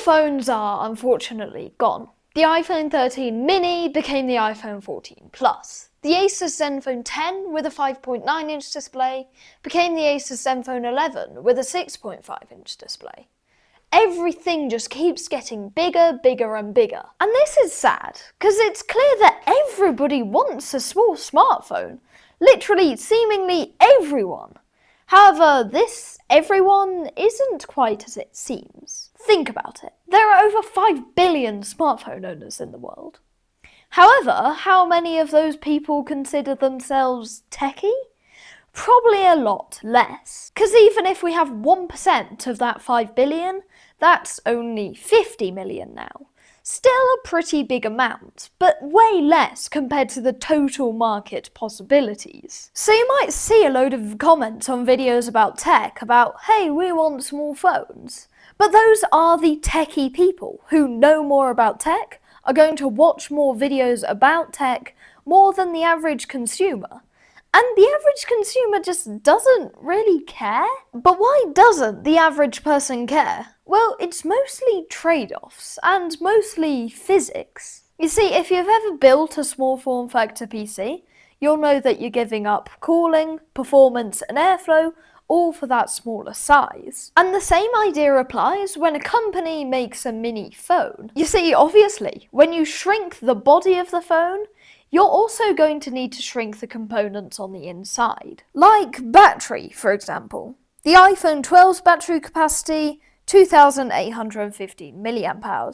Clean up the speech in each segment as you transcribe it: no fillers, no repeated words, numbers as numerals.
phones are unfortunately gone. The iPhone 13 mini became the iPhone 14 Plus. The Asus Zenphone 10 with a 5.9-inch display became the Asus Zenphone 11 with a 6.5-inch display. Everything just keeps getting bigger, bigger and bigger. And this is sad, because it's clear that everybody wants a small smartphone. Literally, seemingly everyone. However, this everyone isn't quite as it seems. Think about it. There are over 5 billion smartphone owners in the world. However, how many of those people consider themselves techie? Probably a lot less. Because even if we have 1% of that 5 billion, that's only 50 million now. Still a pretty big amount, but way less compared to the total market possibilities. So you might see a load of comments on videos about tech about, hey, we want small phones. But those are the techie people who know more about tech, are going to watch more videos about tech more than the average consumer. And the average consumer just doesn't really care. But why doesn't the average person care? Well, it's mostly trade-offs, and mostly physics. You see, if you've ever built a small form factor PC, you'll know that you're giving up cooling, performance and airflow, all for that smaller size. And the same idea applies when a company makes a mini phone. You see, obviously, when you shrink the body of the phone, you're also going to need to shrink the components on the inside. Like battery, for example. The iPhone 12's battery capacity, 2,815 mAh.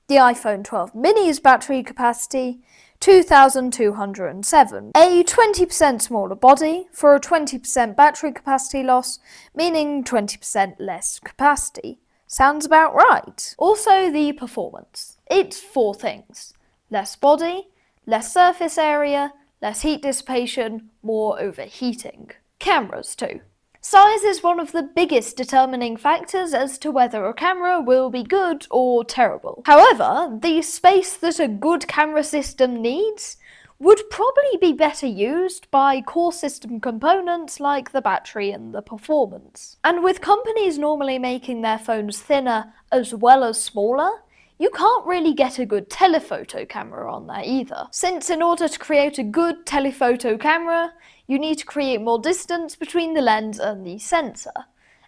The iPhone 12 mini's battery capacity, 2,207. A 20% smaller body for a 20% battery capacity loss, meaning 20% less capacity. Sounds about right. Also the performance. It's 4 things. Less body, less surface area, less heat dissipation, more overheating. Cameras too. Size is one of the biggest determining factors as to whether a camera will be good or terrible. However, the space that a good camera system needs would probably be better used by core system components like the battery and the performance. And with companies normally making their phones thinner as well as smaller, you can't really get a good telephoto camera on there either, since in order to create a good telephoto camera, you need to create more distance between the lens and the sensor.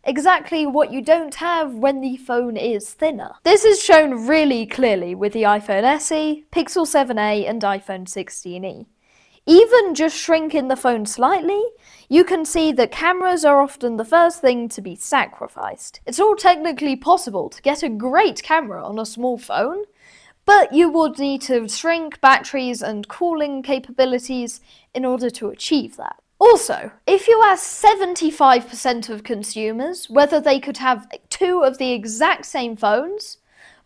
Exactly what you don't have when the phone is thinner. This is shown really clearly with the iPhone SE, Pixel 7a and iPhone 16e. Even just shrinking the phone slightly, you can see that cameras are often the first thing to be sacrificed. It's all technically possible to get a great camera on a small phone, but you would need to shrink batteries and cooling capabilities in order to achieve that. Also, if you ask 75% of consumers whether they could have 2 of the exact same phones,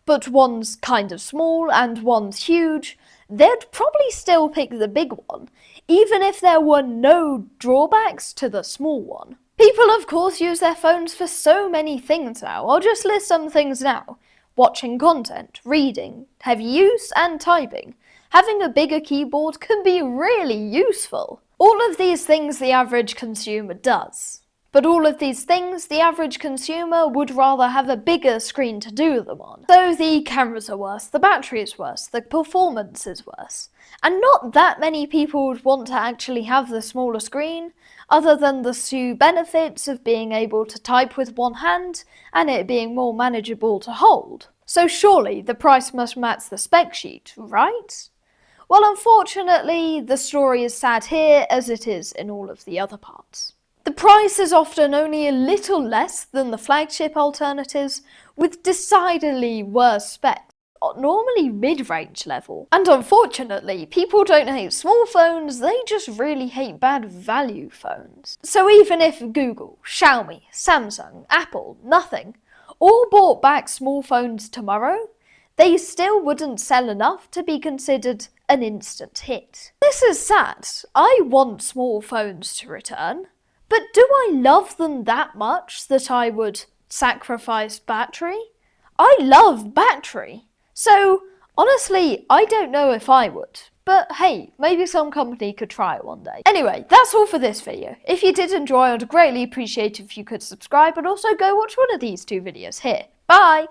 but one's kind of small and one's huge, they'd probably still pick the big one, even if there were no drawbacks to the small one. People of course use their phones for so many things now. I'll just list some things now. Watching content, reading, heavy use and typing. Having a bigger keyboard can be really useful. All of these things the average consumer does. But all of these things, the average consumer would rather have a bigger screen to do them on. So the cameras are worse, the battery is worse, the performance is worse. And not that many people would want to actually have the smaller screen, other than the few benefits of being able to type with one hand and it being more manageable to hold. So surely the price must match the spec sheet, right? Well, unfortunately, the story is sad here as it is in all of the other parts. The price is often only a little less than the flagship alternatives, with decidedly worse specs, normally mid-range level. And unfortunately, people don't hate small phones, they just really hate bad value phones. So even if Google, Xiaomi, Samsung, Apple, nothing, all bought back small phones tomorrow, they still wouldn't sell enough to be considered an instant hit. This is sad. I want small phones to return. But do I love them that much that I would sacrifice battery? I love battery. So, honestly, I don't know if I would. But hey, maybe some company could try it one day. Anyway, that's all for this video. If you did enjoy, I'd greatly appreciate if you could subscribe and also go watch one of these 2 videos here. Bye!